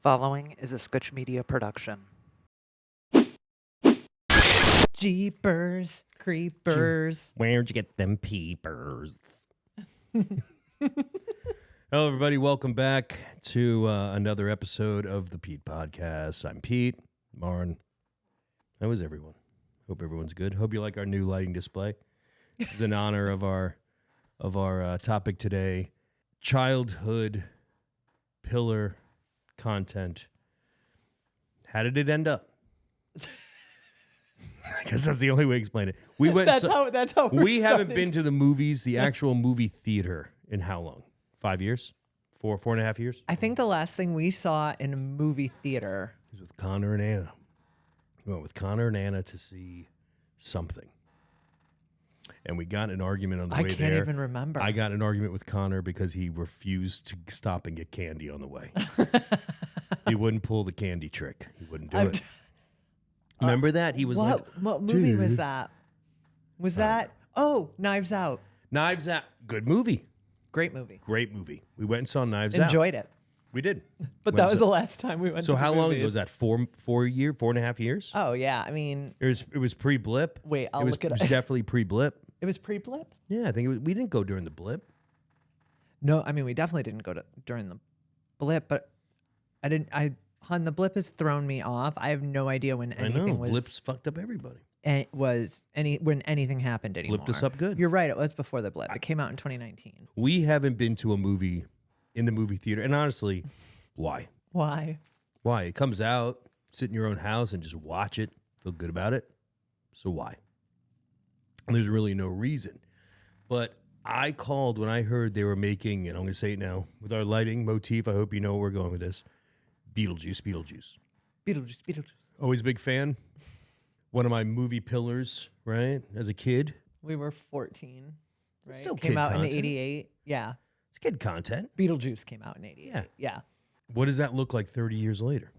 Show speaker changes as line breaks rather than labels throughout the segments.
Following is a Sketch Media production.
Jeepers, creepers.
Where'd you get them peepers? Hello, everybody. Welcome back to another episode of the Pete Podcast. I'm Pete. Marn. How is everyone? Hope everyone's good. Hope you like our new lighting display. It's in honor of our topic today: childhood pillar content. How did it end up? I guess that's the only way to explain it. We went.
That's how
we haven't been to the movies, the actual movie theater, in how long? 5 years? 4.5 years?
I think the last thing we saw in a movie theater
It was with Connor and Anna. We went with Connor and Anna to see something. And we got in an argument on the way there.
I can't even remember.
I got in an argument with Connor because he refused to stop and get candy on the way. He wouldn't pull the candy trick. He wouldn't do it. Remember that? He was like,
what movie was
"Dude."
that? Was that? Oh, Knives Out.
Knives Out. Good movie.
Great movie.
Great movie. We went and saw Knives Out.
Enjoyed it.
We did.
But
Went
that
and
was
saw-
the last time we went
So
to the
how long ago
movies.
was that? 4.5 years?
Oh, yeah. I mean,
It was pre-blip.
wait, I'll
It was
look it up.
definitely pre-blip.
It was pre-blip?
Yeah, I think it was. We didn't go during the blip.
No, I mean, we definitely didn't go during the blip, but the blip has thrown me off. I have no idea when
I
anything
know. Blips fucked up everybody.
when anything happened anymore.
Blipped us up good.
You're right. It was before the blip. It came out in 2019.
We haven't been to a movie in the movie theater. And honestly, why?
Why?
Why? It comes out, sit in your own house and just watch it, feel good about it. So why? There's really no reason. But I called when I heard they were making, and I'm going to say it now, with our lighting motif, I hope you know where we're going with this, Beetlejuice.
Beetlejuice.
Always a big fan. One of my movie pillars, right? As a kid.
We were 14. Right?
Still
came
kid
out
content.
in 88. Yeah.
It's kid content.
Beetlejuice came out in 88.
Yeah.
Yeah.
What does that look like 30 years later?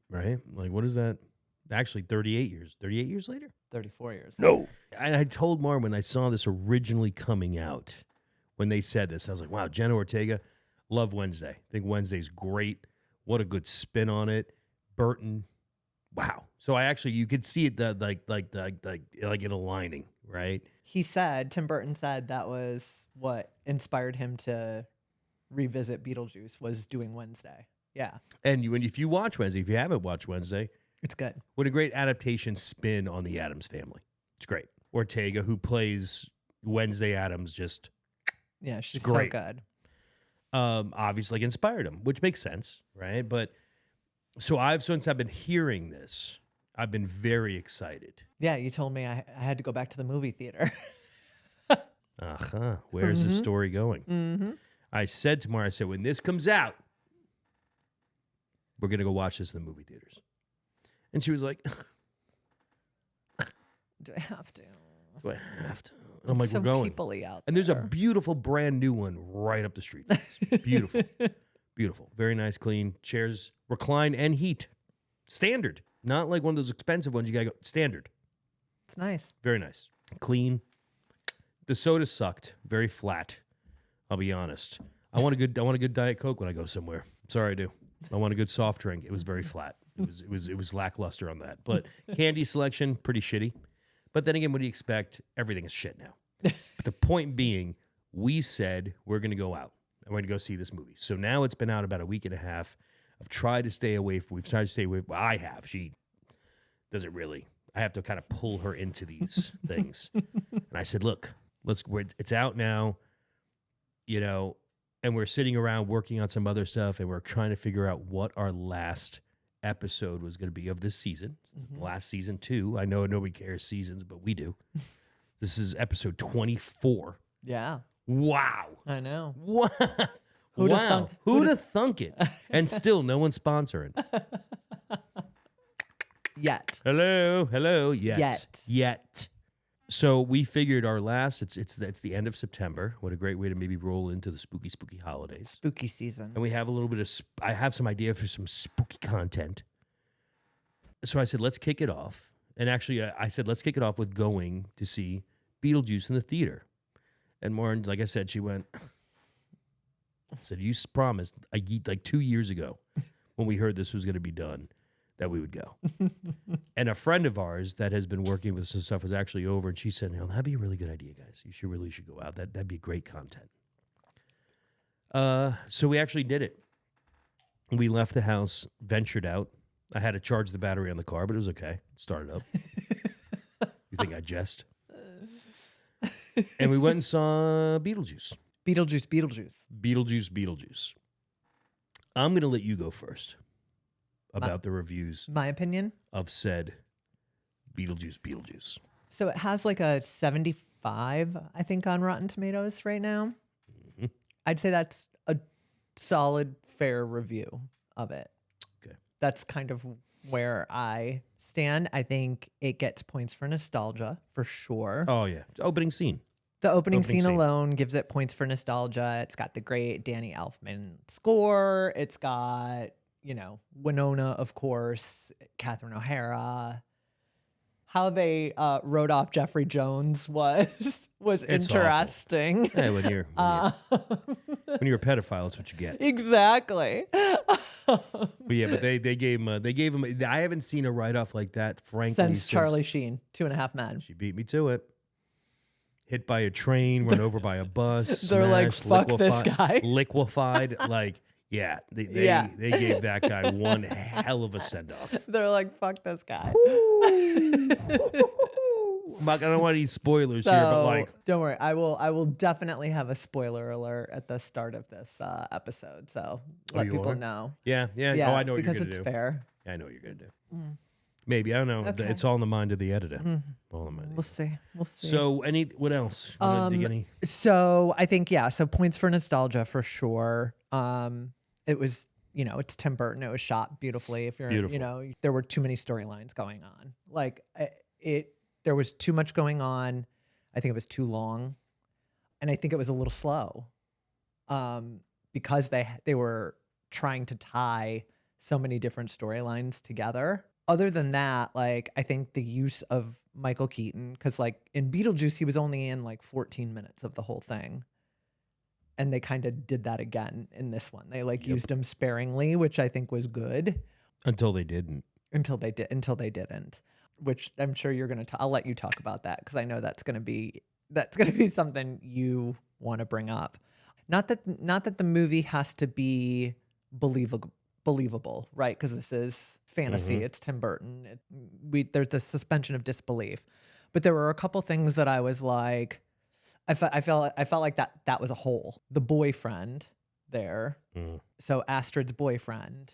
Right? Like, what is that? Actually, 38 years. 38 years later?
34 years.
No. And I told Marn when I saw this originally coming out, when they said this, I was like, wow, Jenna Ortega, love Wednesday. I think Wednesday's great. What a good spin on it. Burton, wow. So you could see it like it aligning, right?
Tim Burton said that was what inspired him to revisit Beetlejuice, was doing Wednesday. Yeah.
And if you watch Wednesday, if you haven't watched Wednesday,
It's good.
what a great adaptation spin on the Addams Family. It's great. Ortega, who plays Wednesday Addams, just
Yeah, she's
great.
so good.
obviously inspired him, which makes sense, right? But so since I've been hearing this, I've been very excited.
Yeah, you told me I had to go back to the movie theater.
Where's the story going?
Mm-hmm.
I said to Mara, when this comes out, we're going to go watch this in the movie theaters. And she was like,
Do I have to?
do I have to? And I'm like,
so
we're going.
people-y out
And there's a
there.
beautiful brand new one right up the street. It's beautiful. Beautiful. Very nice, clean. Chairs recline and heat. Standard. Not like one of those expensive ones. You got to go standard.
It's nice.
Very nice. Clean. The soda sucked. Very flat. I'll be honest. I want a good Diet Coke when I go somewhere. Sorry, I do. I want a good soft drink. It was very flat. It was lackluster on that. But candy selection, pretty shitty. But then again, what do you expect? Everything is shit now. But the point being, we said we're going to go out. And we're going to go see this movie. So now it's been out about a week and a half. We've tried to stay away. Well, I have. She doesn't really. I have to kind of pull her into these things. And I said, look, it's out now, and we're sitting around working on some other stuff, and we're trying to figure out what our last episode was going to be of this season. Mm-hmm. Last season 2. I know nobody cares seasons, but we do. This is episode 24.
Yeah.
Wow.
I know.
Wow.
Who'da
Wow.
thunk-
Who'da thunk it? And still no one's sponsoring.
Yet.
Hello. Yet. So we figured our last, it's the end of September. What a great way to maybe roll into the spooky holidays.
Spooky season.
And we have a little bit of, I have some idea for some spooky content. So I said, let's kick it off. And actually, I said, let's kick it off with going to see Beetlejuice in the theater. And Marn, like I said, she went, I said, you promised like 2 years ago when we heard this was going to be done that we would go. And a friend of ours that has been working with some stuff was actually over, and she said, "No, that'd be a really good idea, guys. You should go out. That'd be great content." So we actually did it. We left the house, ventured out. I had to charge the battery on the car, but it was okay. Started up. You think I jest? And we went and saw Beetlejuice. Beetlejuice. I'm going to let you go first about the reviews
My opinion.
of said Beetlejuice.
So it has like a 75, I think, on Rotten Tomatoes right now.
Mhm.
I'd say that's a solid, fair review of it.
Okay.
That's kind of where I stand. I think it gets points for nostalgia, for sure.
Oh, yeah. Opening scene.
The opening scene
scene.
alone gives it points for nostalgia. It's got the great Danny Elfman score. It's got, Winona, of course, Catherine O'Hara. How they wrote off Jeffrey Jones was
It's
interesting.
Hey, when you're a pedophile, that's what you get.
Exactly.
But yeah, but they gave him. I haven't seen a write off like that, frankly,
Since Charlie Sheen, 2.5 Men.
She beat me to it. Hit by a train, run over by a bus.
They're like,
smashed,
fuck this guy.
Liquefied. Like, yeah, they gave that guy one hell of a send off.
They're like, fuck this guy.
I don't want any spoilers here, but like,
don't worry, I will definitely have a spoiler alert at the start of this episode, so let
you
people
are?
know.
yeah.
Yeah,
Oh, I know what
because
you're gonna
it's
do.
fair.
I know what you're gonna do. Maybe I don't know.
Okay.
It's all in the mind of the editor. All in the mind. Of the editor.
We'll see.
So, what else? Wanna dig any?
So I think so points for nostalgia for sure. It was it's Tim Burton. It was shot beautifully. If you're
Beautiful.
there were too many storylines going on. Like there was too much going on. I think it was too long, and I think it was a little slow, because they were trying to tie so many different storylines together. Other than that, like, I think the use of Michael Keaton, because like in Beetlejuice, he was only in like 14 minutes of the whole thing. And they kind of did that again in this one. They used him sparingly, which I think was good.
Until they didn't.
Until they didn't, which I'm sure you're going to, I'll let you talk about that, because I know that's going to be something you want to bring up. Not that the movie has to be believable, right? Because this is fantasy. It's Tim Burton. There's the suspension of disbelief, but there were a couple things that I was like, I felt like that was a hole. The boyfriend there, so Astrid's boyfriend.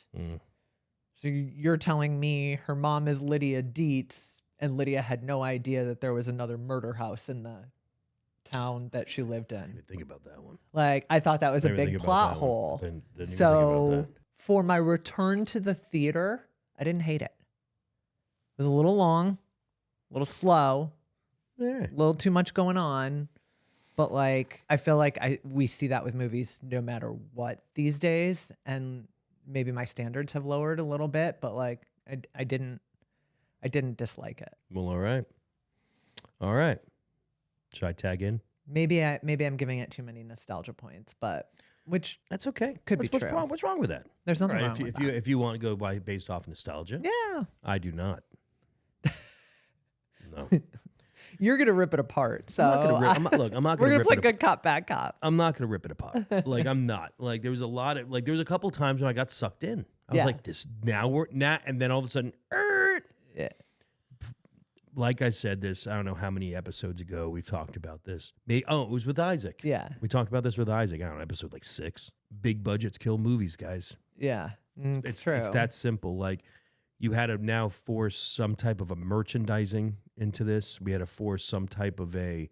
So you're telling me her mom is Lydia Dietz, and Lydia had no idea that there was another murder house in the town that she lived
I
in.
didn't even think about that one.
Like, I thought that was a
Didn't even
big
think about
plot
that one.
hole.
Didn't even think
So
about that.
for my return to the theater, I didn't hate it. It was a little long, a little slow,
Yeah.
a little too much going on. But like, I feel like we see that with movies no matter what these days. And maybe my standards have lowered a little bit, but like, I didn't dislike it.
Well, all right. Should I tag in?
Maybe I'm giving it too many nostalgia points, but which
That's okay.
Could be
what's
true.
What's wrong with that?
there's nothing
Right,
wrong with
if you want to go based off nostalgia,
that. Yeah.
I do not. No.
You're going to rip it apart. So
I'm not gonna rip, I'm not
we're
gonna
going to
rip
play
it
good cop, bad cop.
I'm not gonna rip it apart. Like, I'm not. Like, there was a couple times when I got sucked in. I was
Yeah.
like, and then all of a sudden,
Yeah.
like I said this, I don't know how many episodes ago we've talked about this. It was with Isaac.
Yeah.
We talked about this with Isaac. I don't know, episode like 6. Big budgets kill movies, guys.
Yeah. It's true.
It's that simple. Like, you had to now force some type of a merchandising into this. We had to force some type of a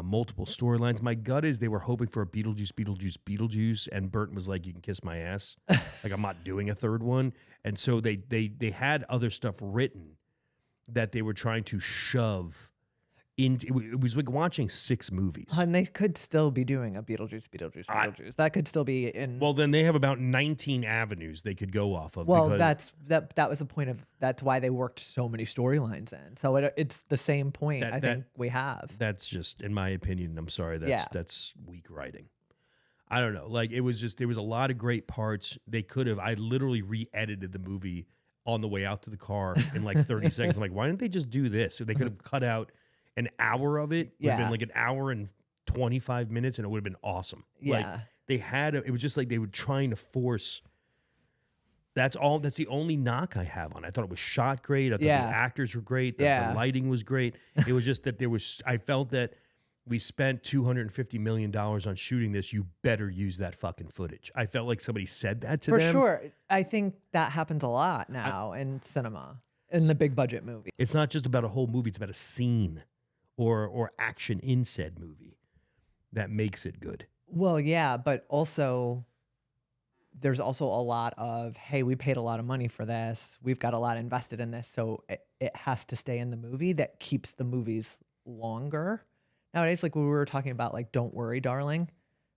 multiple storylines. My gut is they were hoping for a Beetlejuice, and Burton was like, "You can kiss my ass." Like, I'm not doing a third one. And so they had other stuff written that they were trying to shove into. It was like watching 6 movies.
And they could still be doing a Beetlejuice. That could still be in.
Well, then they have about 19 avenues they could go off of.
Well,
because
that was the point of. That's why they worked so many storylines in. So it's the same point. I think we have.
that's just, in my opinion, I'm sorry, that's weak writing. I don't know. Like, it was just, there was a lot of great parts. They could have, I literally re-edited the movie on the way out to the car in like 30 seconds. I'm like, why didn't they just do this? So they could have cut out an hour of it. It would have been like an hour and 25 minutes and it would have been awesome.
Yeah.
Like, they had, it was just like they were trying to force. That's the only knock I have on it. I thought it was shot great. I thought the actors were great. The lighting was great. It was just that I felt that we spent $250 million on shooting this. You better use that fucking footage. I felt like somebody said that to them.
For sure. I think that happens a lot now in cinema, in the big budget movie.
It's not just about a whole movie. It's about a scene or action in said movie that makes it good.
Well, yeah, but also there's also a lot of, hey, we paid a lot of money for this. We've got a lot invested in this. So it has to stay in the movie. That keeps the movies longer. Nowadays, like we were talking about, like, Don't Worry, Darling.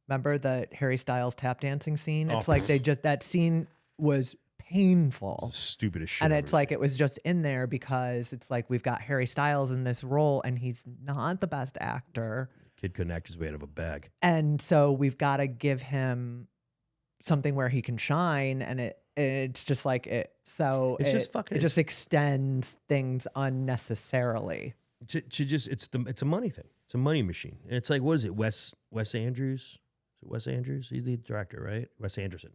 Remember the Harry Styles tap dancing scene? It's like that scene was painful.
Stupid as shit.
And it's like, it was just in there because it's like, we've got Harry Styles in this role and he's not the best actor.
Kid couldn't act his way out of a bag.
And so we've got to give him something where he can shine. And it's just like it. So
it's just fucking,
it just extends things unnecessarily.
It's a money thing. It's a money machine. And it's like, what is it? Wes Andrews? Is it Wes Andrews? He's the director, right? Wes Anderson.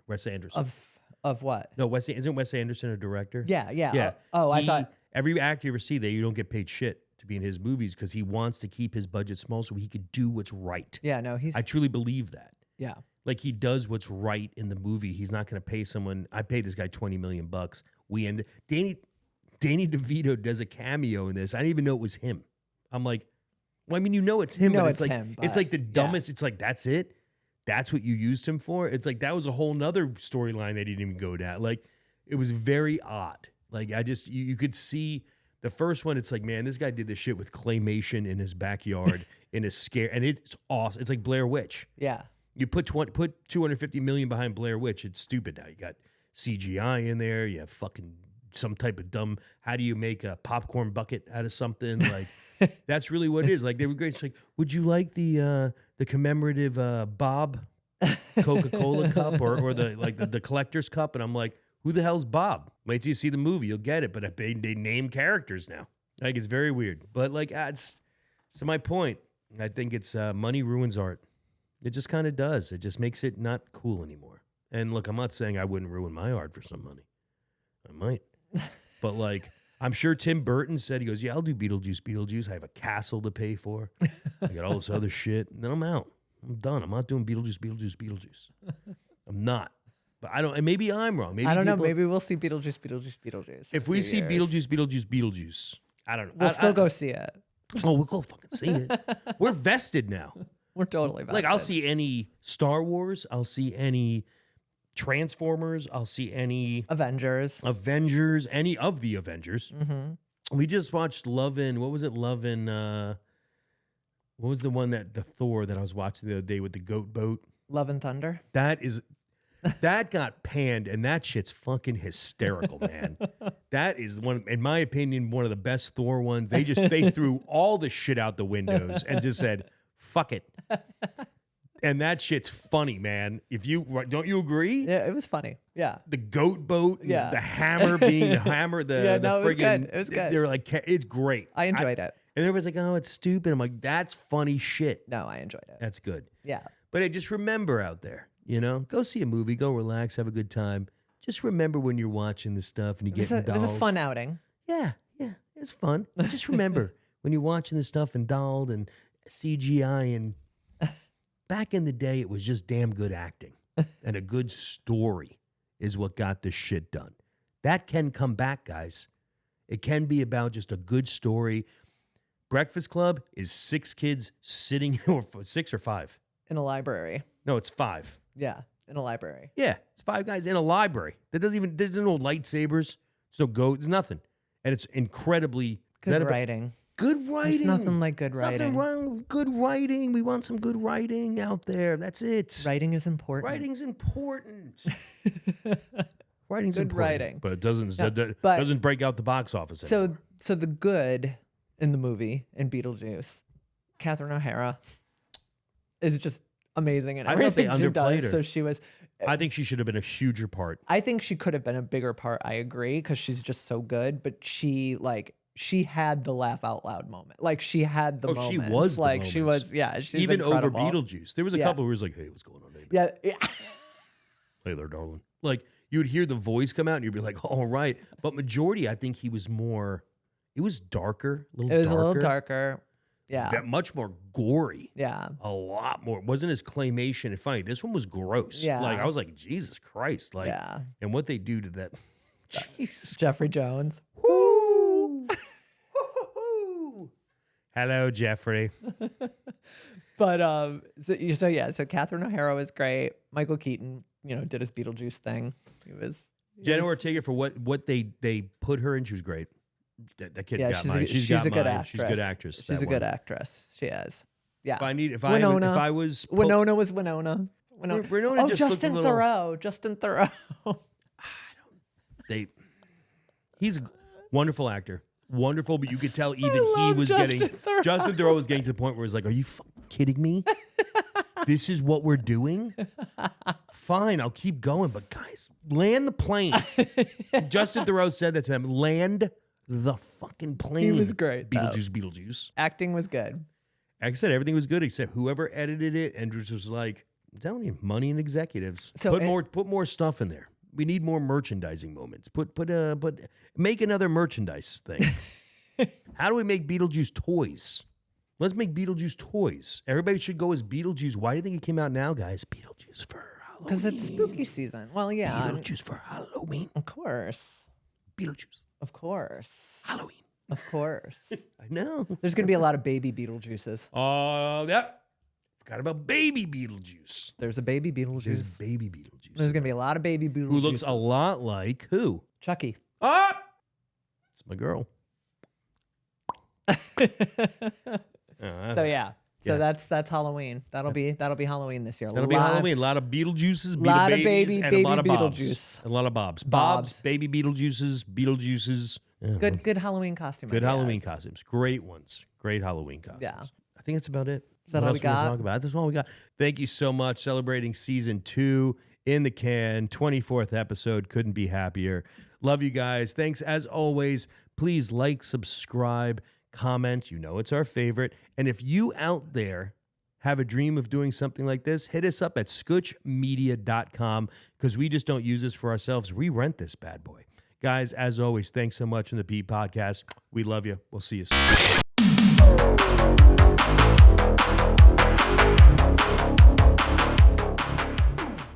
Of what?
No, isn't Wes Anderson a director?
Yeah.
Yeah.
I thought
every actor you ever see there, you don't get paid shit to be in his movies because he wants to keep his budget small so he could do what's right.
Yeah, no,
I truly believe that.
Yeah.
Like, he does what's right in the movie. He's not going to pay someone. I paid this guy $20 million. Danny DeVito does a cameo in this. I didn't even know it was him. I'm like, well, I mean, it's him, but it's like
him,
it's like the dumbest. It's like, that's it. That's what you used him for. It's like that was a whole nother storyline they didn't even go down. Like, it was very odd. Like, you could see the first one. It's like, man, this guy did this shit with claymation in his backyard in a scare, and it's awesome. It's like Blair Witch.
Yeah.
You put $250 million behind Blair Witch. It's stupid now. You got CGI in there. You have fucking some type of dumb. How do you make a popcorn bucket out of something? Like, that's really what it is. Like, they were great. It's like, would you like the commemorative Bob Coca-Cola cup or the collector's cup? And I'm like, who the hell's Bob? Wait till you see the movie, you'll get it. But they name characters now. Like, it's very weird. But like, it's to my point. I think it's money ruins art. It just kind of does. It just makes it not cool anymore. And look, I'm not saying I wouldn't ruin my art for some money. I might. But like, I'm sure Tim Burton said, he goes, yeah, I'll do Beetlejuice. I have a castle to pay for. I got all this other shit. And then I'm out. I'm done. I'm not doing Beetlejuice. I'm not. But I don't, and maybe I'm wrong. Maybe
I don't know. Maybe we'll see Beetlejuice.
If we see Beetlejuice, I don't know.
We'll still go see it.
Oh, we'll go fucking see it. We're vested now.
We're totally vested.
Like, I'll see any Star Wars. I'll see any Transformers. I'll see any
Avengers,
any of the Avengers. Mm-hmm. We just watched Love and what was the one that the Thor that I was watching the other day with the goat boat?
Love and Thunder.
That got panned, and that shit's fucking hysterical, man. That is one, in my opinion, one of the best Thor ones. They threw all the shit out the windows and just said, fuck it. And that shit's funny, man. Don't you agree?
Yeah, it was funny. Yeah.
The goat boat,
yeah.
The hammer being the hammer,
it was good. It was good.
They're like, it's great.
I enjoyed it.
And everybody's like, oh, it's stupid. I'm like, that's funny shit.
No, I enjoyed it.
That's good.
Yeah.
But I just remember out there, go see a movie, go relax, have a good time. Just remember when you're watching this stuff and you get indulged.
It was a fun outing.
Yeah, it's fun. But just remember when you're watching this stuff indulged and CGI, and back in the day, it was just damn good acting and a good story is what got this shit done. That can come back, guys. It can be about just a good story. Breakfast Club is 6 kids sitting, or 6 or 5?
In a library.
No, it's 5.
Yeah, in a library.
Yeah, it's 5 guys in a library. There's no lightsabers, there's no there's nothing. And it's incredibly
good writing.
Good writing.
There's nothing like good writing.
Nothing wrong with good writing. We want some good writing out there. That's it.
Writing is important.
Writing's important. Writing's
good
important.
Writing.
But it doesn't break out the box office anymore.
So the good in the movie, in Beetlejuice, Catherine O'Hara is just amazing in
I thought they
everything she
underplayed
does.
her.
So she was.
I think she should have been a huger part.
I think she could have been a bigger part. I agree because she's just so good. But she had the laugh out loud moment. Like she had the moments.
She was the
like she
moments.
was. Yeah, she's
Even
incredible.
over Beetlejuice. There was a
Yeah.
couple where it was like, hey, what's going on, baby?
Yeah.
Hey there, darling. Like you would hear the voice come out and you'd be like, all right. But majority, I think he was more, it was darker.
It was a little darker. Yeah.
Much more gory.
Yeah.
A lot more. It wasn't as claymation and funny. This one was gross.
Yeah.
Like I was like, Jesus Christ. Like,
Yeah.
and what they do to that. Jesus.
Jeffrey Jones.
Woo! Hello, Jeffrey.
But so Catherine O'Hara was great. Michael Keaton, did his Beetlejuice thing.
Jenna Ortega, for what they put her in, she was great. That kid's got mine.
She's
got
a good
mine.
actress.
She's a good actress.
She's a good actress. She is. Yeah.
If I was
Winona was Winona.
Winona just looked a
Justin
little-
Theroux. Justin Theroux.
He's a wonderful actor. Wonderful, but you could tell even he
love
was
Justin
getting
Theroux.
Justin Theroux was getting to the point where he's like, "Are you kidding me? This is what we're doing? Fine, I'll keep going, but guys, land the plane." Justin Theroux said that to them. Land the fucking plane.
He was great, though.
Beetlejuice.
Acting was good.
Like I said, everything was good except whoever edited it and was like, "I'm telling you, money and executives.
So
put more stuff in there. We need more merchandising moments. Make another merchandise thing. How do we make Beetlejuice toys? Let's make Beetlejuice toys. Everybody should go as Beetlejuice. Why do you think it came out now, guys? Beetlejuice for Halloween.
Because it's spooky season. Well, yeah.
Beetlejuice for Halloween.
Of course.
Beetlejuice.
Of course.
Halloween.
Of course.
I know.
There's going to be a lot of baby Beetlejuices.
Oh, yep. Forgot about baby Beetlejuice.
There's a baby Beetlejuice.
There's baby Beetlejuice.
There's going to be a lot of baby Beetlejuices.
Who looks a lot like who?
Chucky.
Ah! It's my girl.
So yeah. So
Yeah.
that's Halloween. That'll be Halloween this year.
That'll be Halloween. A lot of Beetlejuices,
lot of
babies, and a lot of Bobs.
Beetlejuice.
A lot of Bobs.
Bobs.
Baby Beetlejuices. Yeah.
Good Halloween costume.
Good
ideas.
Halloween costumes. Great ones. Great Halloween costumes.
Yeah.
I think that's about it.
Is that
What
all
else
we
wanna
got?
Talk about? That's all we got. Thank you so much. Celebrating season 2 in the can. 24th episode. Couldn't be happier. Love you guys. Thanks as always. Please like, subscribe, comment. You know it's our favorite. And if you out there have a dream of doing something like this, hit us up at scutchmedia.com because we just don't use this for ourselves. We rent this bad boy. Guys, as always, thanks so much on the Pete Podcast. We love you. We'll see you soon.